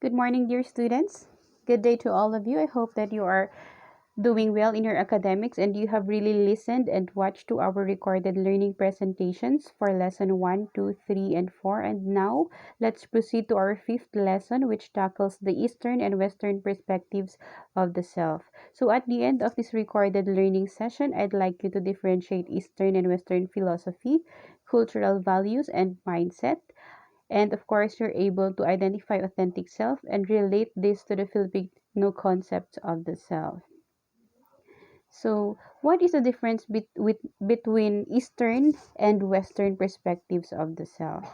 Good morning, dear students. Good day to all of you. I hope that you are doing well in your academics and you have really listened and watched to our recorded learning presentations for lesson 1, 2, 3, and 4. And now let's proceed to our fifth lesson, which tackles the Eastern and Western perspectives of the self. So at the end of this recorded learning session, I'd like you to differentiate Eastern and Western philosophy, cultural values, and mindset. And of course, you're able to identify authentic self and relate this to the Filipino concept of the self. So, what is the difference between Eastern and Western perspectives of the self?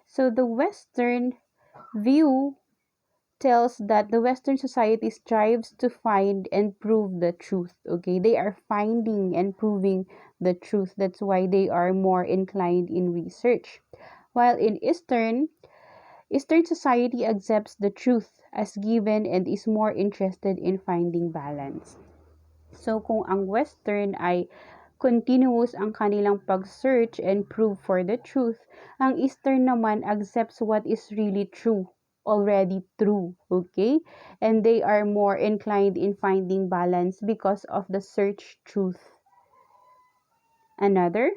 So, the Western view tells that the Western society strives to find and prove the truth. Okay, they are finding and proving the truth. That's why they are more inclined in research. While in Eastern society accepts the truth as given and is more interested in finding balance. So kung ang Western ay continuous ang kanilang pag-search and prove for the truth, ang Eastern naman accepts what is really true, already true, okay? And they are more inclined in finding balance because of the search truth. Another,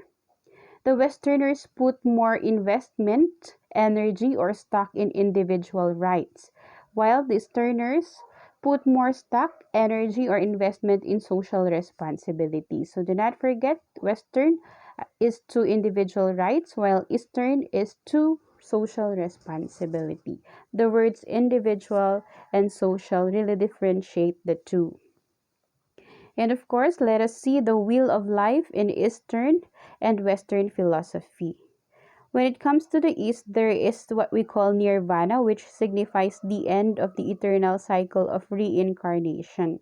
the Westerners put more investment, energy, or stock in individual rights, while the Easterners put more stock, energy, or investment in social responsibility. So do not forget, Western is to individual rights, while Eastern is to social responsibility. The words individual and social really differentiate the two. And of course, let us see the wheel of life in Eastern and Western philosophy. When it comes to the East, there is what we call nirvana, which signifies the end of the eternal cycle of reincarnation.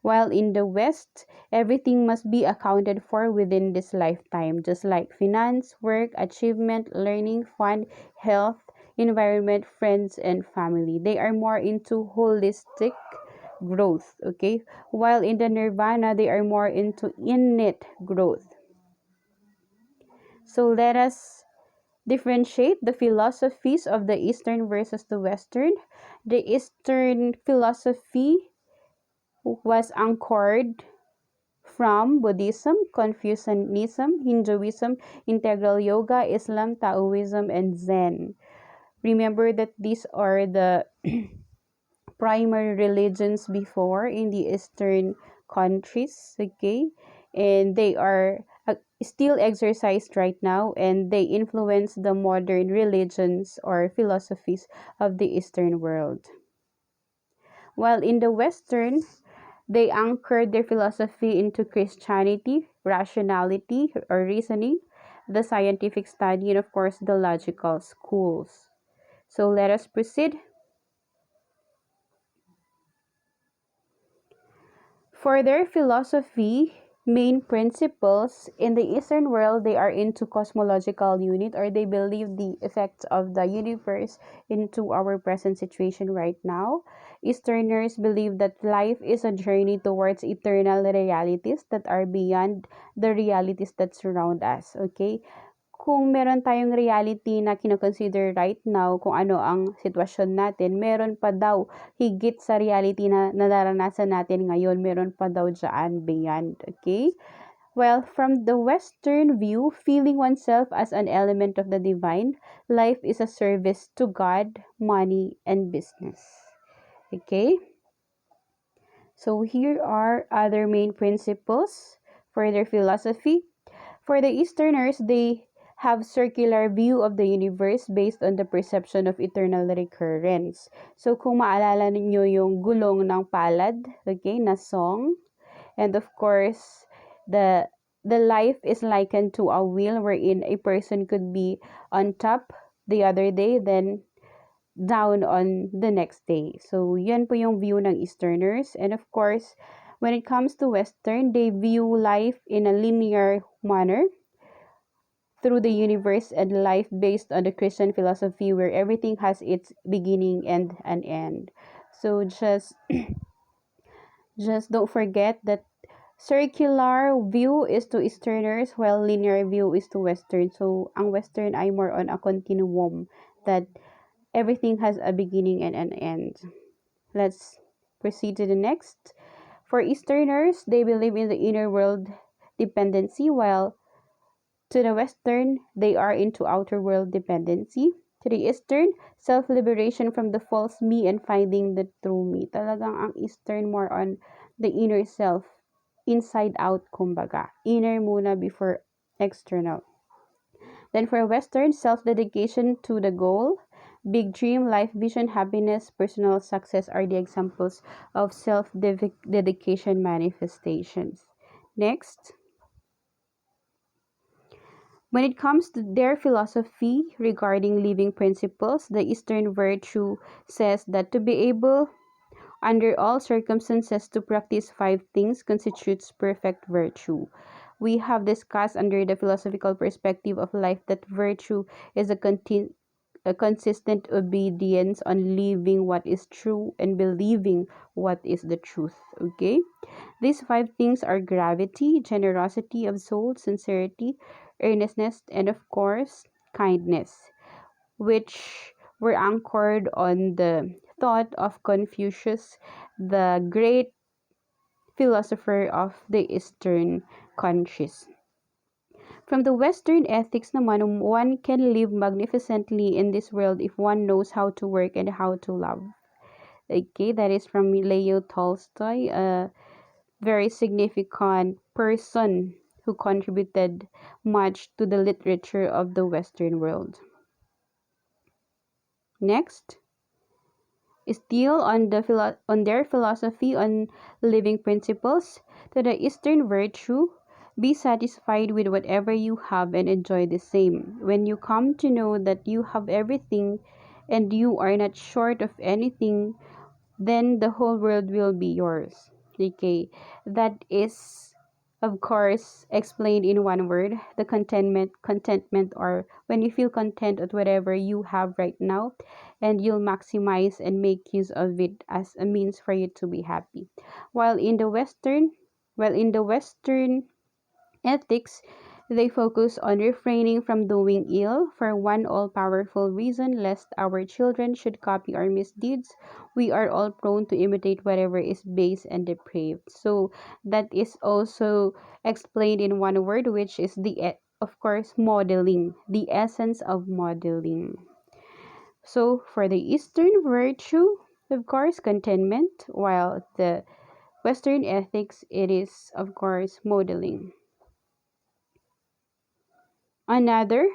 While in the West, everything must be accounted for within this lifetime, just like finance, work, achievement, learning, fun, health, environment, friends, and family. They are more into holistic growth, okay? While in the nirvana, they are more into innate growth. So let us differentiate the philosophies of the Eastern versus the Western. The Eastern philosophy was anchored from Buddhism, Confucianism, Hinduism, integral yoga, Islam, Taoism, and Zen. Remember that these are the primary religions before in the Eastern countries, okay? And they are still exercised right now, and they influence the modern religions or philosophies of the Eastern world. While in the Western, they anchored their philosophy into Christianity, rationality or reasoning, the scientific study, and of course the logical schools. So let us proceed. For their philosophy, main principles in the Eastern world, they are into cosmological unit, or they believe the effects of the universe into our present situation right now. Easterners believe that life is a journey towards eternal realities that are beyond the realities that surround us. Okay? Kung meron tayong reality na kinoconsider right now kung ano ang sitwasyon natin, meron pa daw higit sa reality na nararanasan natin ngayon, meron pa daw dyan beyond, okay? Well, from the Western view, feeling oneself as an element of the divine, life is a service to God, money, and business. Okay? So here are other main principles for their philosophy. For the Easterners, they have circular view of the universe based on the perception of eternal recurrence. So kung maalala niyo yung gulong ng palad, okay, na song, and of course, the life is likened to a wheel wherein a person could be on top the other day, then down on the next day. So, yan po yung view ng Easterners. And of course, when it comes to Western, they view life in a linear manner through the universe and life based on the Christian philosophy where everything has its beginning and an end. So, just don't forget that circular view is to Easterners while linear view is to Western. So, ang Western ay more on a continuum that everything has a beginning and an end. Let's proceed to the next. For Easterners, they believe in the inner world dependency, while to the Western, they are into outer world dependency. To the Eastern, self-liberation from the false me and finding the true me. Talagang ang Eastern more on the inner self, inside out kumbaga. Inner muna before external. Then for Western, self-dedication to the goal. Big dream, life vision, happiness, personal success are the examples of self-dedication manifestations. Next. When it comes to their philosophy regarding living principles, the Eastern virtue says that to be able, under all circumstances, to practice five things constitutes perfect virtue. We have discussed under the philosophical perspective of life that virtue is a consistent obedience on living what is true and believing what is the truth. Okay? These five things are gravity, generosity of soul, sincerity, earnestness, and of course, kindness, which were anchored on the thought of Confucius, the great philosopher of the Eastern countries. From the Western ethics naman, one can live magnificently in this world if one knows how to work and how to love. Okay, that is from Leo Tolstoy, a very significant person who contributed much to the literature of the Western world. Next, still on on their philosophy on living principles, to the Eastern virtue, be satisfied with whatever you have and enjoy the same. When you come to know that you have everything and you are not short of anything, then the whole world will be yours. Okay, that is, of course, explained in one word: the contentment, or when you feel content at whatever you have right now, and you'll maximize and make use of it as a means for you to be happy. While in the Western, well, in the Western ethics, they focus on refraining from doing ill for one all powerful reason, lest our children should copy our misdeeds. We are all prone to imitate whatever is base and depraved. So that is also explained in one word, which is of course, modeling, the essence of modeling. So for the Eastern virtue, of course, contentment, while the Western ethics, it is, of course, modeling. Another,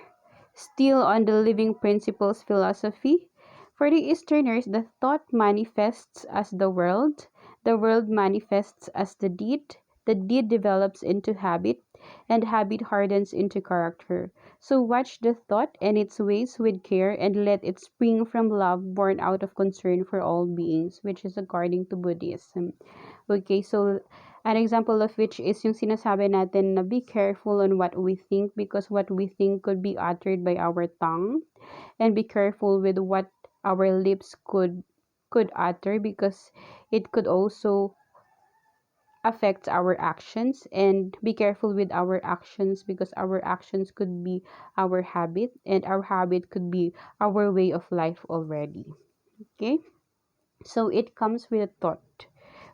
still on the living principles philosophy, for the Easterners, the thought manifests as the world manifests as the deed develops into habit, and habit hardens into character. So watch the thought and its ways with care, and let it spring from love born out of concern for all beings, which is according to Buddhism. Okay, so an example of which is yung sinasabi natin na be careful on what we think, because what we think could be uttered by our tongue, and be careful with what our lips could utter, because it could also affect our actions, and be careful with our actions because our actions could be our habit, and our habit could be our way of life already. Okay, so it comes with a thought.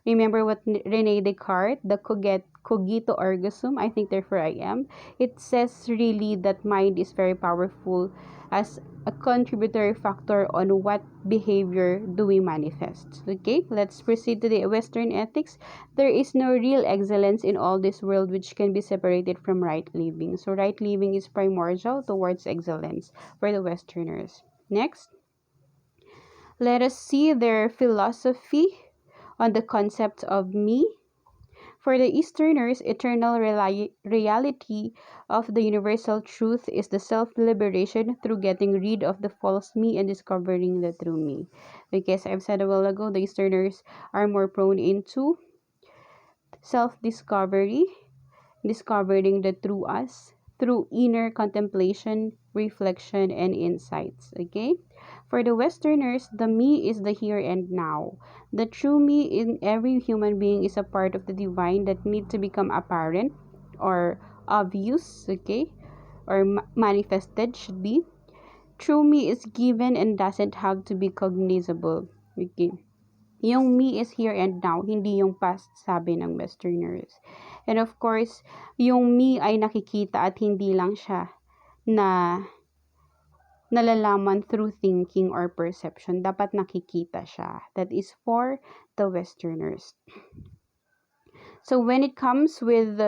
Remember what Rene Descartes, the cogito ergo sum, I think therefore I am. It says really that mind is very powerful as a contributory factor on what behavior do we manifest. Okay, let's proceed to the Western ethics. There is no real excellence in all this world which can be separated from right living. So right living is primordial towards excellence for the Westerners. Next, let us see their philosophy on the concept of me. For the Easterners, eternal reality of the universal truth is the self-liberation through getting rid of the false me and discovering the true me. Because I've said a while ago, the Easterners are more prone into self-discovery, discovering the true us through inner contemplation, reflection, and insights. Okay? For the Westerners, the me is the here and now. The true me in every human being is a part of the divine that need to become apparent or obvious, okay? Or manifested should be. true me is given and doesn't have to be cognizable. Okay. Yung me is here and now, hindi yung past, sabi ng Westerners. And of course, yung me ay nakikita at hindi lang siya na nalalaman through thinking or perception. Dapat nakikita siya. That is for the Westerners. So when it comes with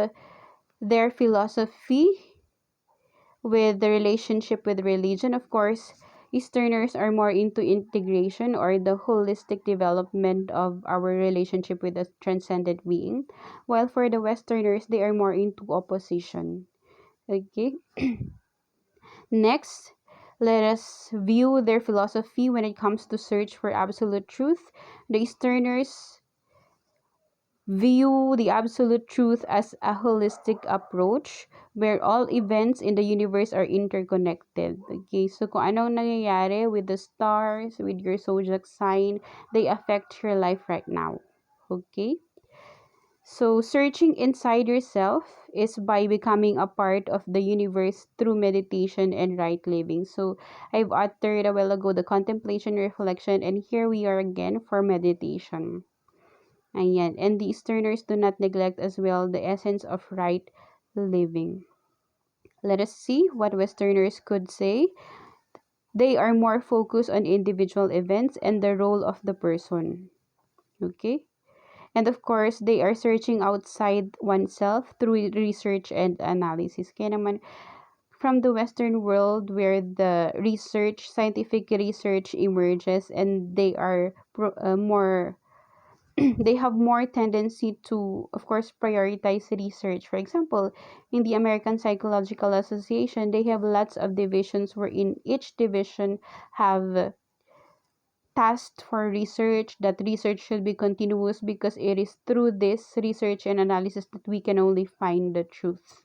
their philosophy, with the relationship with religion, of course, Easterners are more into integration or the holistic development of our relationship with the transcendent being, while for the Westerners, they are more into opposition. Okay. Next, let us view their philosophy when it comes to search for absolute truth. The Easterners view the absolute truth as a holistic approach where all events in the universe are interconnected. Okay, so kung anong nangyayari with the stars, with your zodiac sign, they affect your life right now. Okay? So, searching inside yourself is by becoming a part of the universe through meditation and right living. So, I've uttered a while ago the contemplation, reflection, and here we are again for meditation. Ayan. And the Easterners do not neglect as well the essence of right living. Let us see what Westerners could say. They are more focused on individual events and the role of the person. Okay? And of course, they are searching outside oneself through research and analysis. Kaya naman, from the Western world where the research, scientific research emerges and they are more they have more tendency to, of course, prioritize research. For example, in the American Psychological Association, they have lots of divisions wherein each division have tasked for research. That research should be continuous because it is through this research and analysis that we can only find the truth.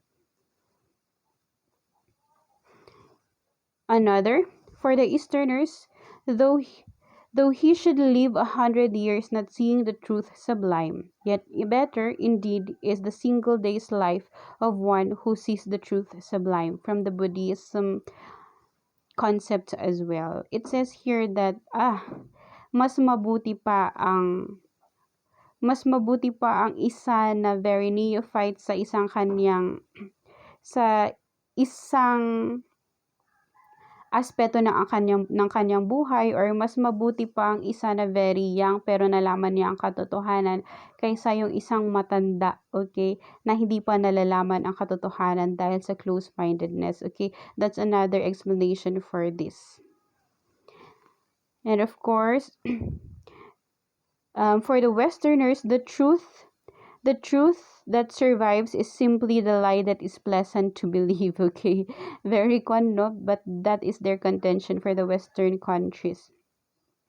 Another, for the Easterners, though though he should live 100 years not seeing the truth sublime, yet better indeed is the single day's life of one who sees the truth sublime, from the Buddhism concept as well. It says here that mas mabuti pa ang isa na very neophyte sa isang aspeto ng kanyang buhay, or mas mabuti pa ang isa na very young pero nalaman niya ang katotohanan kaysa yung isang matanda, okay, na hindi pa nalalaman ang katotohanan dahil sa close-mindedness. Okay, that's another explanation for this. And of course, for the Westerners, the truth that survives is simply the lie that is pleasant to believe. Okay, very no, but that is their contention for the Western countries,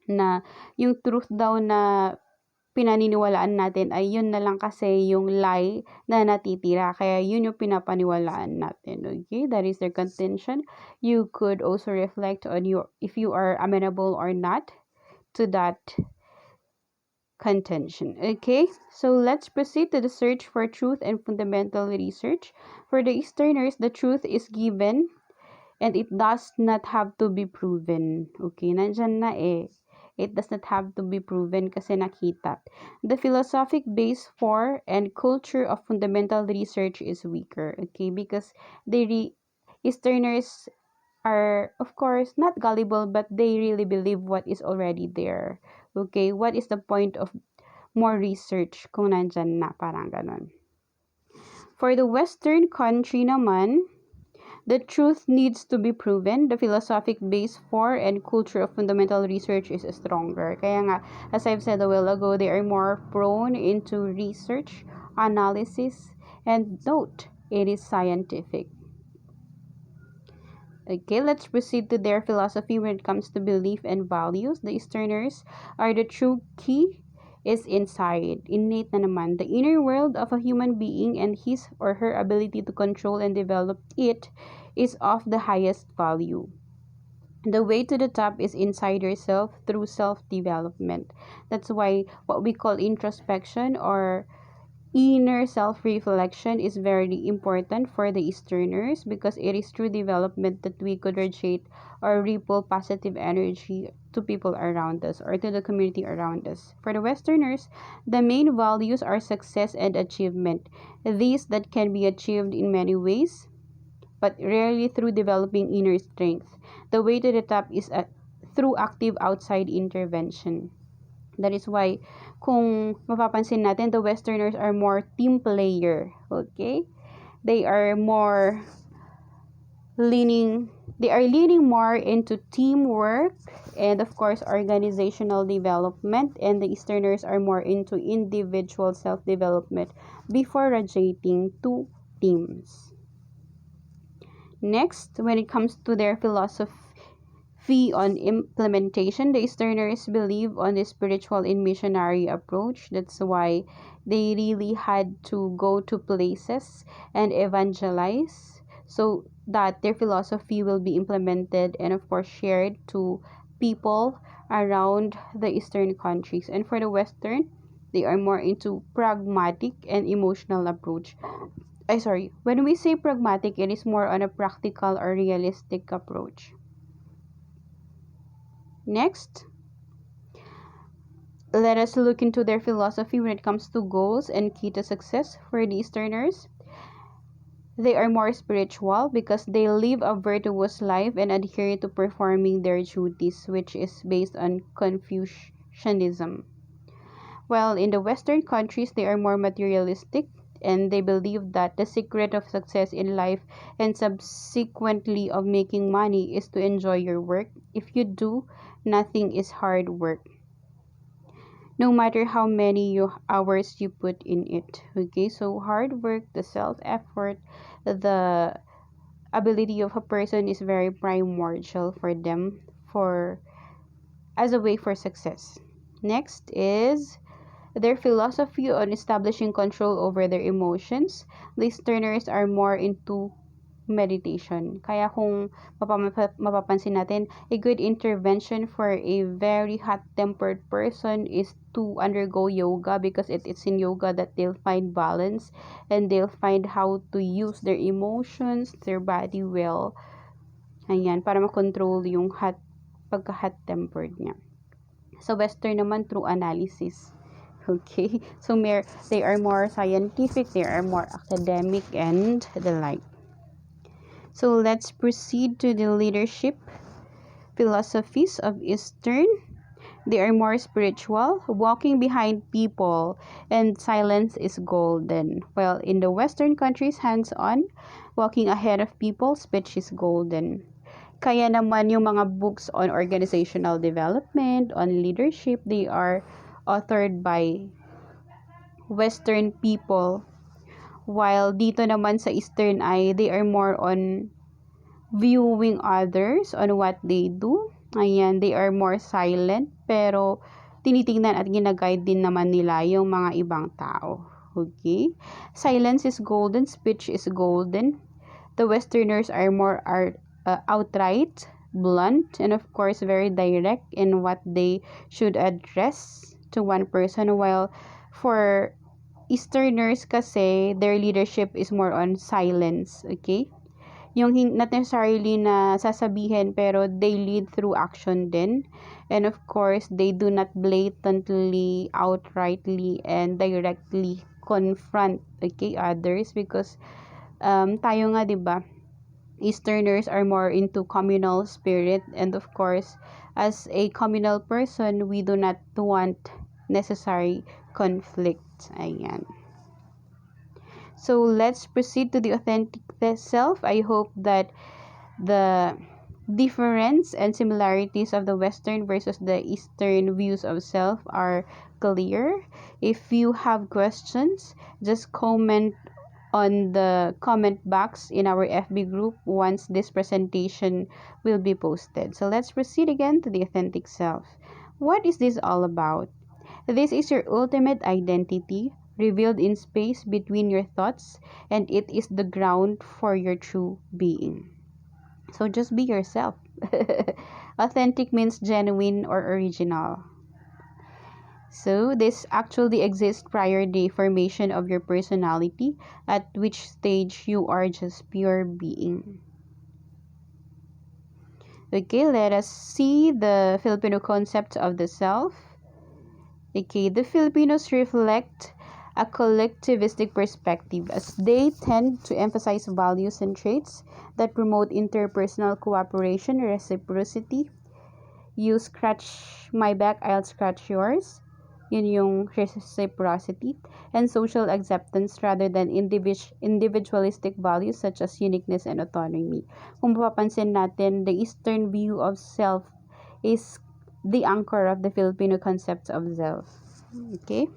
na yung truth daw na pinaniniwalaan natin ay yun na lang kasi yung lie na natitira, kaya yun yung pinapaniwalaan natin. Okay, that is their contention. You could also reflect on if you are amenable or not to that contention. Okay, so let's proceed to the search for truth and fundamental research. For the Easterners, the truth is given and it does not have to be proven. Okay, nandyan na eh. It does not have to be proven kasi nakita. The philosophic base for and culture of fundamental research is weaker. Okay, because Easterners are, of course, not gullible, but they really believe what is already there. Okay, what is the point of more research kung nandyan na, parang ganon. For the Western country naman, the truth needs to be proven. The philosophic base for and culture of fundamental research is stronger. Kaya nga, as I've said a while ago, they are more prone into research, analysis, and note, it is scientific. Okay, let's proceed to their philosophy when it comes to belief and values. The Easterners are the true key is inside. Innate na naman. The inner world of a human being and his or her ability to control and develop it is of the highest value. The way to the top is inside yourself through self-development. That's why what we call introspection or inner self-reflection is very important for the Easterners because it is through development that we could radiate or ripple positive energy to people around us or to the community around us. For the Westerners, the main values are success and achievement. These that can be achieved in many ways, but rarely through developing inner strength. The way to the top is through active outside intervention. That is why, kung mapapansin natin, the Westerners are more team player. Okay? They are more leaning, they are leaning more into teamwork and of course organizational development, and the Easterners are more into individual self-development before radiating to teams. Next, when it comes to their philosophy on implementation, the Easterners believe on the spiritual and missionary approach. That's why they really had to go to places and evangelize so that their philosophy will be implemented and of course shared to people around the Eastern countries. And for the Western, they are more into pragmatic and emotional approach. When we say pragmatic, it is more on a practical or realistic approach. Next, let us look into their philosophy when it comes to goals and key to success. For the Easterners, they are more spiritual because they live a virtuous life and adhere to performing their duties, which is based on Confucianism. While in the Western countries, they are more materialistic and they believe that the secret of success in life and subsequently of making money is to enjoy your work. If you do, nothing is hard work, no matter how many hours you put in it. Okay, so hard work, the self effort, the ability of a person is very primordial for them for as a way for success. Next is their philosophy on establishing control over their emotions. The Easterners are more into meditation. Kaya kung mapapansin natin, a good intervention for a very hot-tempered person is to undergo yoga because it's in yoga that they'll find balance and they'll find how to use their emotions, their body well. Ayan, para makontrol yung pagka-hot-tempered niya. Sa Western naman, through analysis. Okay, so they are more scientific, they are more academic, and the like. So let's proceed to the leadership philosophies of Eastern. They are more spiritual, walking behind people, and silence is golden. While in the Western countries, hands-on, walking ahead of people, speech is golden. Kaya naman yung mga books on organizational development, on leadership, they are authored by Western people. While dito naman sa Eastern they are more on viewing others on what they do. Ayan, they are more silent pero tinitingnan at ginaguide din naman nila yung mga ibang tao. Okay? Silence is golden, speech is golden. The Westerners are more outright, blunt, and of course very direct in what they should address to one person, while for Easterners kasi their leadership is more on silence, okay? Yung not necessarily na sasabihin pero they lead through action din. And of course, they do not blatantly, outrightly, and directly confront, okay, others because tayo nga 'di ba? Easterners are more into communal spirit, and of course, as a communal person, we do not want necessary conflict. Ayan. So let's proceed to the authentic self. I hope that the difference and similarities of the Western versus the Eastern views of self are clear. If you have questions, just comment on the comment box in our FB group once this presentation will be posted. So let's proceed again to the authentic self. What is this all about? This is your ultimate identity, revealed in space between your thoughts, and it is the ground for your true being. So just be yourself. Authentic means genuine or original. So this actually exists prior the formation of your personality, at which stage you are just pure being. Okay, let us see the Filipino concept of the self. Okay, the Filipinos reflect a collectivistic perspective as they tend to emphasize values and traits that promote interpersonal cooperation, reciprocity. You scratch my back, I'll scratch yours. Yun yung reciprocity. And social acceptance rather than individualistic values such as uniqueness and autonomy. Kung mapapansin natin, the Eastern view of self is the anchor of the Filipino concept of self. Okay?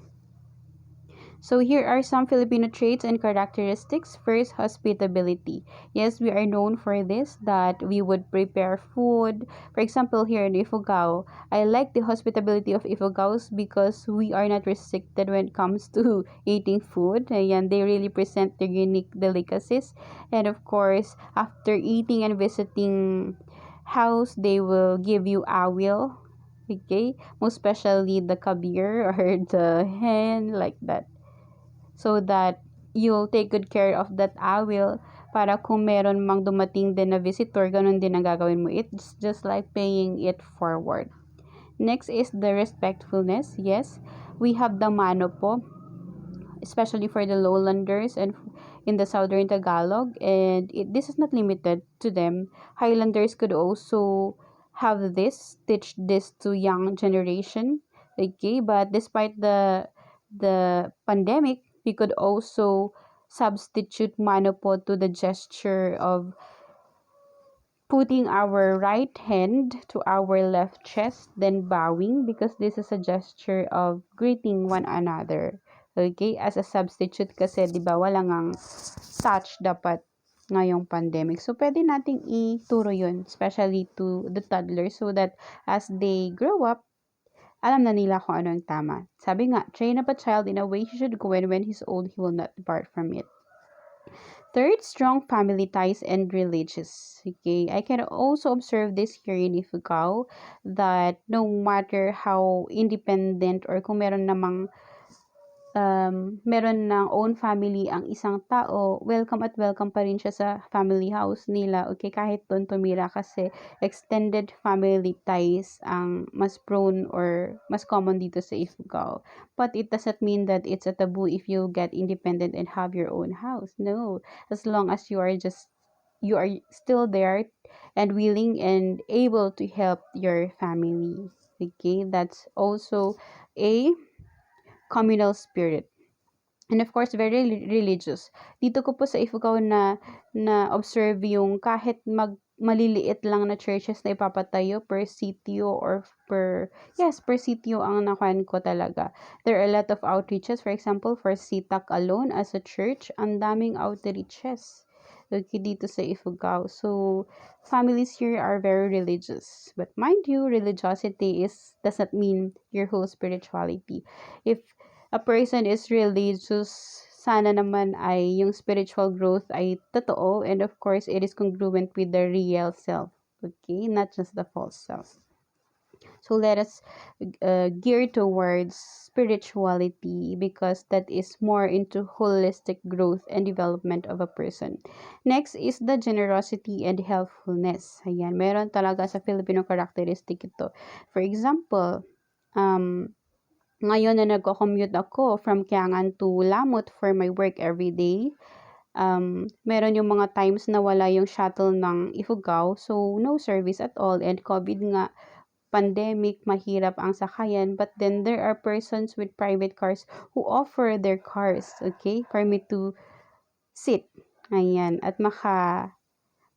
So here are some Filipino traits and characteristics. First, hospitality. Yes, we are known for this, that we would prepare food. For example, here in Ifugao, I like the hospitality of Ifugaos because we are not restricted when it comes to eating food. Ayan, they really present their unique delicacies. And of course, after eating and visiting house, they will give you awil. Okay, most especially the kabir or the hen, like that, so that you'll take good care of that awil para kung meron mang dumating din na visitor, ganun din ang gagawin mo. It's just like paying it forward. Next is the respectfulness. Yes, we have the mano po, especially for the lowlanders and in the southern Tagalog, and this is not limited to them. Highlanders could also have this, teach this to young generation. Okay, but despite the pandemic, we could also substitute mano po to the gesture of putting our right hand to our left chest, then bowing, because this is a gesture of greeting one another. Okay? As a substitute kasi, di ba, wala ngang touch dapat ngayong pandemic. So, pwede nating ituro yun, especially to the toddlers, so that as they grow up, alam na nila kung ano yung tama. Sabi nga, train up a child in a way he should go, and when he's old, he will not depart from it. Third, strong family ties and religious. Okay, I can also observe this here in Ifugao, that no matter how independent or kung meron ng own family ang isang tao, welcome at welcome pa rin siya sa family house nila. Okay, kahit doon tumira, kasi extended family ties ang mas prone or mas common dito sa Ifugao. But it doesn't mean that it's a taboo if you get independent and have your own house. No, as long as you are still there and willing and able to help your family. Okay, that's also a communal spirit. And of course, very religious. Dito ko po sa Ifugao na observe yung kahit maliliit lang na churches na ipapatayo per sitio or per sitio ang nakuhan ko talaga. There are a lot of outreaches. For example, for Sitak alone as a church, ang daming outreaches. Okay, dito sa Ifugao. So, families here are very religious. But mind you, religiosity doesn't mean your whole spirituality. If a person is religious, sana naman ay yung spiritual growth ay totoo, and of course, it is congruent with the real self. Okay? Not just the false self. So let us gear towards spirituality, because that is more into holistic growth and development of a person. Next is the generosity and helpfulness. Ayan, meron talaga sa Filipino characteristic ito. For example, ngayon na nagko-commute ako from Kiangan to Lamot for my work every day, meron yung mga times na wala yung shuttle ng Ifugao, so no service at all, and COVID nga, pandemic, mahirap ang sakayan, but then there are persons with private cars who offer their cars, okay, for me to sit, ayan, at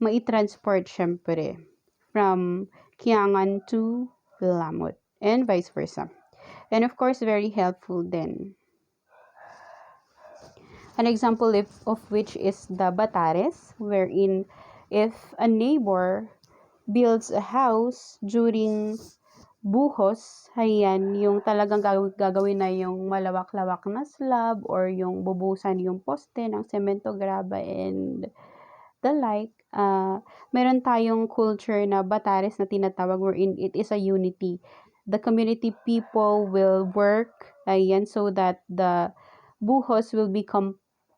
mai-transport syempre from Kiangan to Lamot, and vice versa. And of course, very helpful then. An example of which is the Batares, wherein if a neighbor builds a house during buhos, ayan, yung talagang gagawin na yung malawak-lawak na slab or yung bubusan yung poste ng semento, graba, and the like, meron tayong culture na Batares na tinatawag, wherein it is a unity. the community people will work, ayan, so that the buhos will be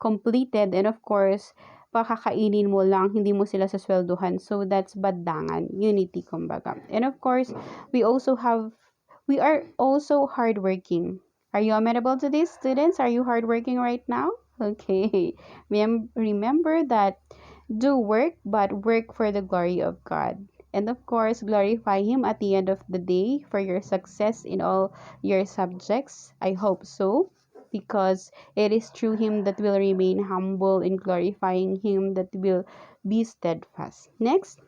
completed, and of course, pakakainin mo lang, hindi mo sila saswelduhan. So that's badangan, unity kumbaga. And of course, we are also hardworking. Are you amenable to this, students? Are you hardworking right now? Okay. Remember that do work, but work for the glory of God. And of course, glorify Him at the end of the day for your success in all your subjects. I hope so, because it is through Him that will remain humble, in glorifying Him that will be steadfast. Next,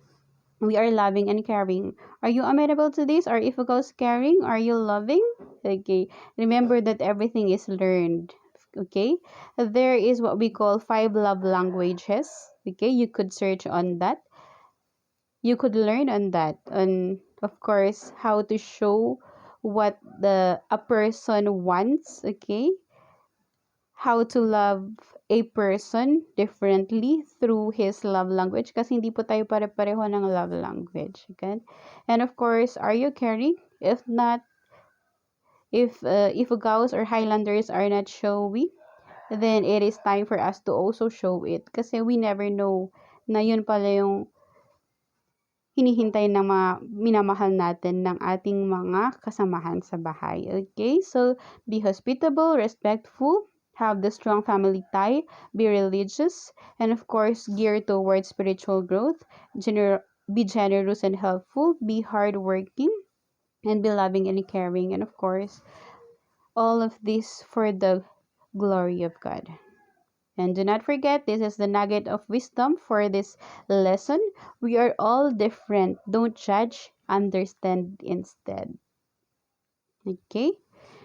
we are loving and caring. Are you amenable to this? Or if it goes caring, are you loving? Okay. Remember that everything is learned. Okay. There is what we call 5 love languages. Okay. You could search on that. You could learn on that. And of course, how to show what a person wants. Okay, how to love a person differently through his love language, kasi hindi po tayo pare-pareho ng love language. Okay? And of course, are you caring? If not, if Gaos or Highlanders are not showy, then it is time for us to also show it, kasi we never know na yun pala yung hinihintay ng mga minamahal natin ng ating mga kasamahan sa bahay. Okay? So, be hospitable, respectful, have the strong family tie, be religious, and of course, gear towards spiritual growth, be generous and helpful, be hardworking, and be loving and caring, and of course, all of this for the glory of God. And do not forget, this is the nugget of wisdom for this lesson. We are all different. Don't judge, understand instead. Okay?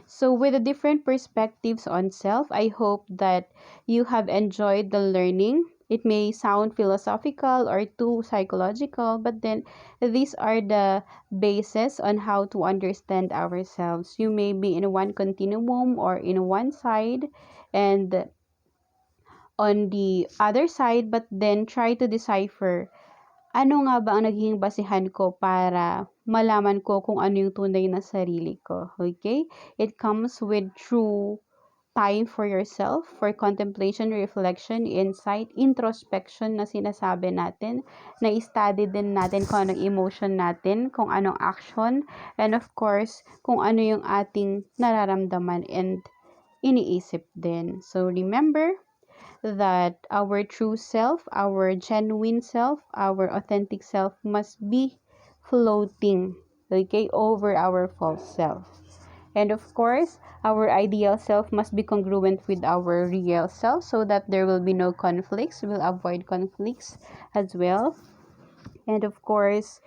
So, with the different perspectives on self, I hope that you have enjoyed the learning. It may sound philosophical or too psychological, but then these are the bases on how to understand ourselves. You may be in one continuum or in one side, and on the other side, but then try to decipher ano nga ba ang naging basihan ko para malaman ko kung ano yung tunay na sarili ko. Okay? It comes with true time for yourself, for contemplation, reflection, insight, introspection na sinasabi natin, na i-study din natin kung anong emotion natin, kung anong action, and of course, kung ano yung ating nararamdaman and iniisip din. So remember, that our true self, our genuine self, our authentic self must be floating, okay, over our false self. And of course, our ideal self must be congruent with our real self so that there will be no conflicts. We'll avoid conflicts as well. And of course,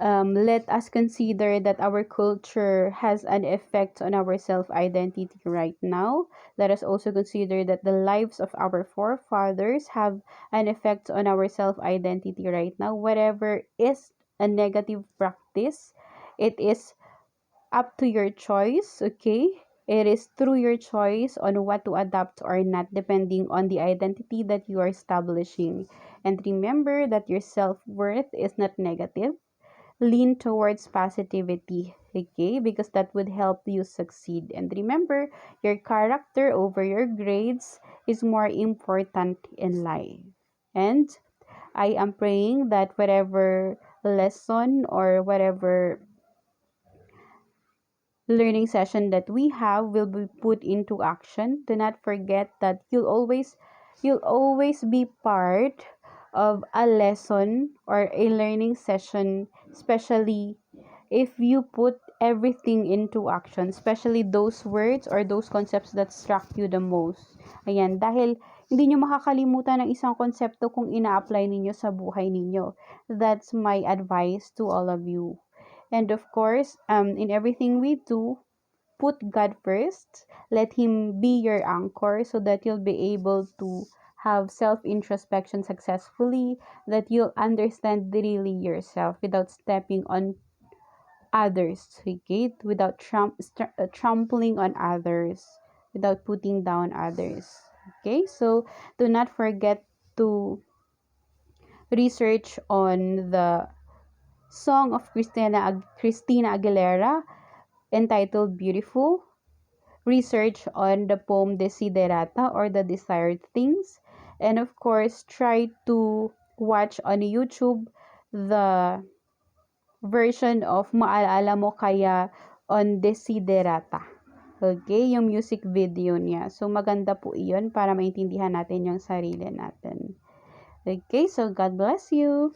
let us consider that our culture has an effect on our self-identity right now. Let us also consider that the lives of our forefathers have an effect on our self-identity right now. Whatever is a negative practice, it is up to your choice, okay? It is through your choice on what to adopt or not, depending on the identity that you are establishing. And remember that your self-worth is not negative. Lean towards positivity, okay, because that would help you succeed. And remember, your character over your grades is more important in life. And I am praying that whatever lesson or whatever learning session that we have will be put into action. Do not forget that you'll always be part of a lesson or a learning session, especially if you put everything into action, especially those words or those concepts that struck you the most. Ayan, dahil hindi nyo makakalimutan ng isang konsepto kung ina-apply ninyo sa buhay ninyo. That's my advice to all of you. And of course, in everything we do, put God first. Let Him be your anchor so that you'll be able to have self-introspection successfully, that you'll understand really yourself without stepping on others, okay? Without trampling on others, without putting down others. Okay? So, do not forget to research on the song of Christina Aguilera, entitled Beautiful. Research on the poem Desiderata or the Desired Things. And of course, try to watch on YouTube the version of Maalala Mo Kaya on Desiderata. Okay, yung music video niya. So, maganda po iyon para maintindihan natin yung sarili natin. Okay, so God bless you.